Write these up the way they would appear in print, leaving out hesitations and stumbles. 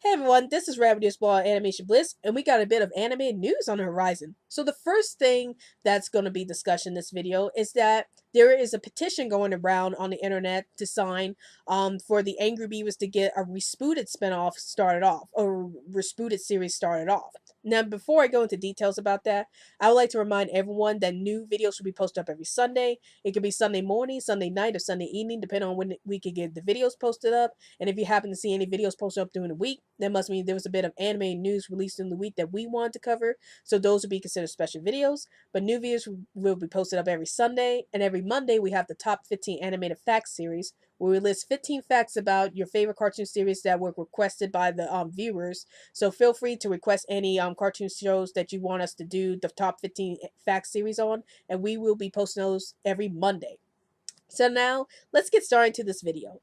Hey everyone, this is Rabbit Ball Animation Bliss, and we got a bit of anime news on the horizon. So the first thing that's going to be discussed in this video is that there is a petition going around on the internet to sign for the Angry Beavers to get a Respooted spinoff started off, or Respooted series started off. Now, before I go into details about that, I would like to remind everyone that new videos will be posted up every Sunday. It could be Sunday morning, Sunday night, or Sunday evening, depending on when we can get the videos posted up. And if you happen to see any videos posted up during the week, that must mean there was a bit of anime news released in the week that we wanted to cover. So those would be considered special videos. But new videos will be posted up every Sunday. And every Monday, we have the Top 15 Animated Facts series, where we list 15 facts about your favorite cartoon series that were requested by the viewers. So feel free to request any cartoon shows that you want us to do the Top 15 Facts series on. And we will be posting those every Monday. So now let's get started to this video.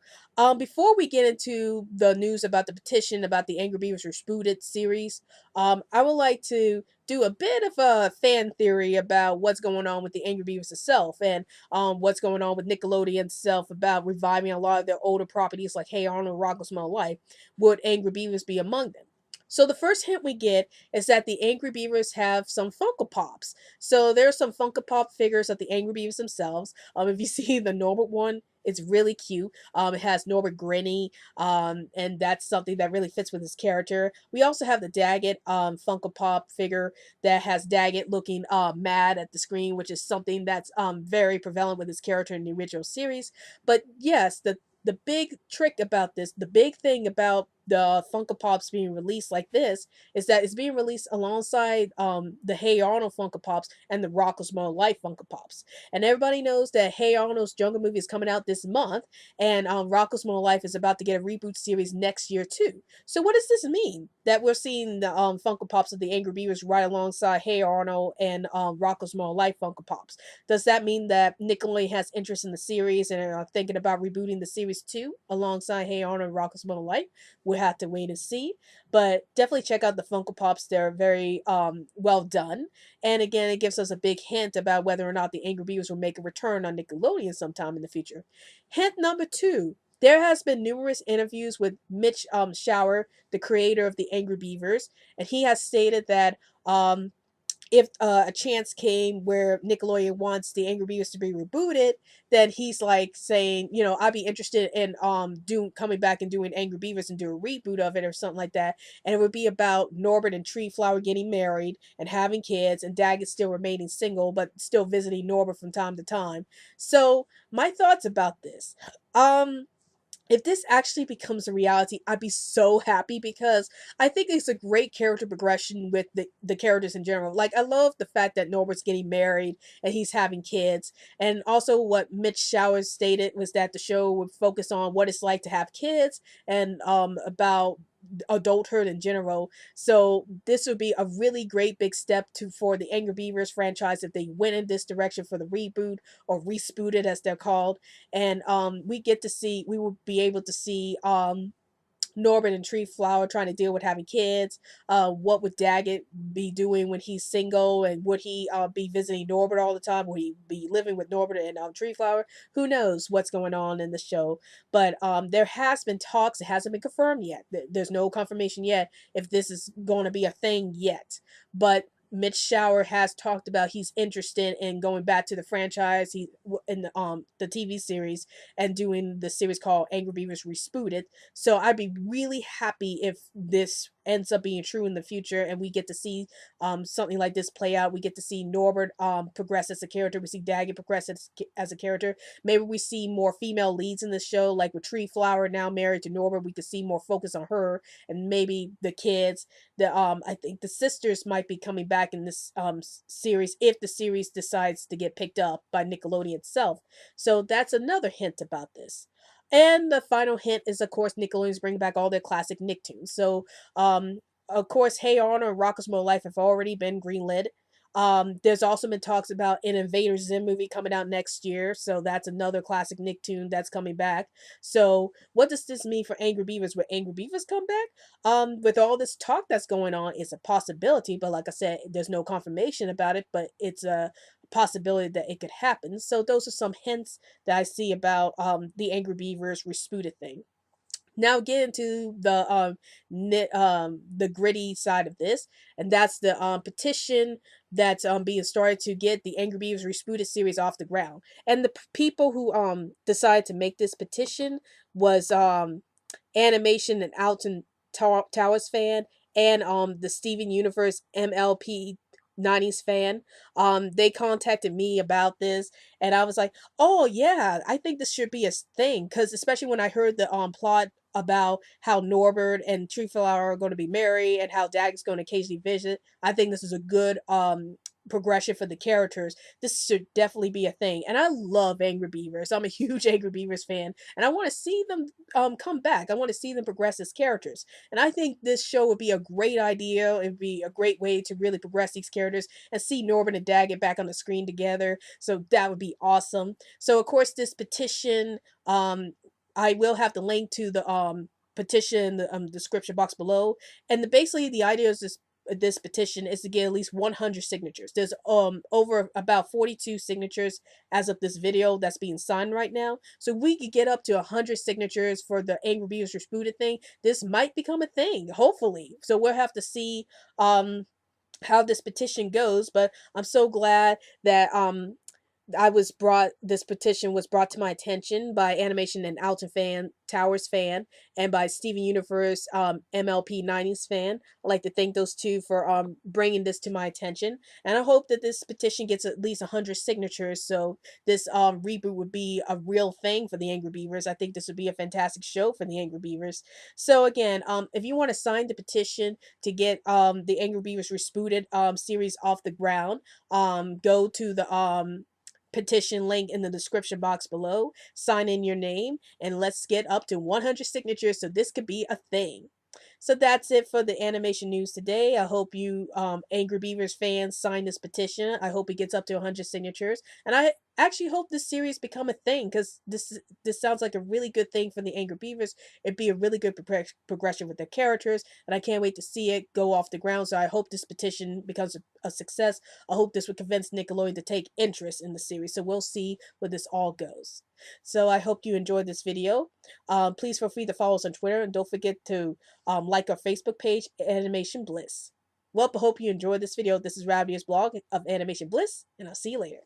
Before we get into the news about the petition about the Angry Beavers Respooted series, I would like to do a bit of a fan theory about what's going on with the Angry Beavers itself and what's going on with Nickelodeon itself about reviving a lot of their older properties like Hey Arnold, Rocko's Modern Life. Would Angry Beavers be among them? So the first hint we get is that the Angry Beavers have some Funko Pops. So there's some Funko Pop figures of the Angry Beavers themselves. If you see the Norbert one, it's really cute. It has Norbert grinny, and that's something that really fits with his character. We also have the Daggett Funko Pop figure that has Daggett looking mad at the screen, which is something that's very prevalent with his character in the original series. But yes, the big trick about this, the big thing about the Funko Pops being released like this is that it's being released alongside the Hey Arnold Funko Pops and the Rocko's Modern Life Funko Pops. And everybody knows that Hey Arnold's Jungle movie is coming out this month, and Rocko's Modern Life is about to get a reboot series next year too. So what does this mean? That we're seeing the Funko Pops of the Angry Beavers right alongside Hey Arnold and Rocko's Modern Life Funko Pops. Does that mean that Nickelodeon has interest in the series and are thinking about rebooting the series too alongside Hey Arnold and Rocko's Modern Life? We'll have to wait and see. But definitely check out the Funko Pops. They're very well done. And again, it gives us a big hint about whether or not the Angry Beavers will make a return on Nickelodeon sometime in the future. Hint number two. There has been numerous interviews with Mitch Shower, the creator of the Angry Beavers, and he has stated that if a chance came where Nickelodeon wants the Angry Beavers to be rebooted, then he's like saying, you know, I'd be interested in doing coming back and doing Angry Beavers and do a reboot of it or something like that. And it would be about Norbert and Tree Flower getting married and having kids, and Daggett still remaining single but still visiting Norbert from time to time. So my thoughts about this. If this actually becomes a reality, I'd be so happy because I think it's a great character progression with the characters in general. Like, I love the fact that Norbert's getting married and he's having kids. And also, what Mitch Showers stated was that the show would focus on what it's like to have kids and about adulthood in general. So this would be a really great big step to for the Angry Beavers franchise if they went in this direction for the reboot or respooted as they're called. And we will be able to see Norbert and Tree Flower trying to deal with having kids. What would Daggett be doing when he's single, and would he be visiting Norbert all the time? Would he be living with Norbert and Tree Flower? Who knows what's going on in the show? But there has been talks. It hasn't been confirmed yet. There's no confirmation yet if this is going to be a thing yet. But Mitch Shower has talked about he's interested in going back to the franchise. He in the TV series and doing the series called Angry Beavers Respooted. So I'd be really happy if this ends up being true in the future and we get to see something like this play out. We get to see Norbert progress as a character. We see Daggett progress as a character. Maybe we see more female leads in the show, like with Tree Flower now married to Norbert. We could see more focus on her and maybe the kids. The I think the sisters might be coming back in this series if the series decides to get picked up by Nickelodeon itself. So that's another hint about this. And the final hint is, of course, Nickelodeon's bringing back all their classic Nicktoons. So, of course, Hey Arnold and Rocko's Modern Life have already been greenlit. There's also been talks about an Invader Zim movie coming out next year, so that's another classic Nicktoon that's coming back. So, what does this mean for Angry Beavers? Will Angry Beavers come back? With all this talk that's going on, it's a possibility, but like I said, there's no confirmation about it, but it's a possibility that it could happen. So, those are some hints that I see about the Angry Beavers Respooted thing. Now get into the gritty side of this, and that's the petition that's being started to get the Angry Beavers Respooted series off the ground. And the people who decided to make this petition was Animation and Alton Towers fan, and the Steven Universe MLP 90s fan. They contacted me about this, and I was like, oh yeah, I think this should be a thing, because especially when I heard the plot about how Norbert and Treeflower are going to be married and how Dag's going to occasionally visit, I think this is a good progression for the characters. This should definitely be a thing. And I love Angry Beavers. I'm a huge Angry Beavers fan, and I want to see them come back. I want to see them progress as characters. And I think this show would be a great idea. It'd be a great way to really progress these characters and see Norbert and Dag get back on the screen together. So that would be awesome. So of course this petition, I will have the link to the petition in the description box below. And basically the idea is this petition is to get at least 100 signatures. There's over about 42 signatures as of this video that's being signed right now. So we could get up to 100 signatures for the Angry Beavers Respooted thing. This might become a thing, hopefully. So we'll have to see how this petition goes, but I'm so glad that this petition was brought to my attention by Animation and Alton fan, Towers fan, and by Steven Universe MLP 90s fan. I'd like to thank those two for bringing this to my attention, and I hope that this petition gets at least 100 signatures so this reboot would be a real thing for the Angry Beavers. I think this would be a fantastic show for the Angry Beavers. So again, if you want to sign the petition to get the Angry Beavers Respooted series off the ground, go to the petition link in the description box below, sign in your name, and let's get up to 100 signatures so this could be a thing. So that's it for the animation news today. I hope you Angry Beavers fans sign this petition. I hope it gets up to 100 signatures, and I actually hope this series become a thing, because this sounds like a really good thing for the Angry Beavers. It'd be a really good progression with their characters, and I can't wait to see it go off the ground. So I hope this petition becomes a success. I hope this would convince Nickelodeon to take interest in the series. So we'll see where this all goes. So I hope you enjoyed this video. Please feel free to follow us on Twitter, and don't forget to like our Facebook page, Animation Bliss. Well, I hope you enjoyed this video. This is Ravia's blog of Animation Bliss, and I'll see you later.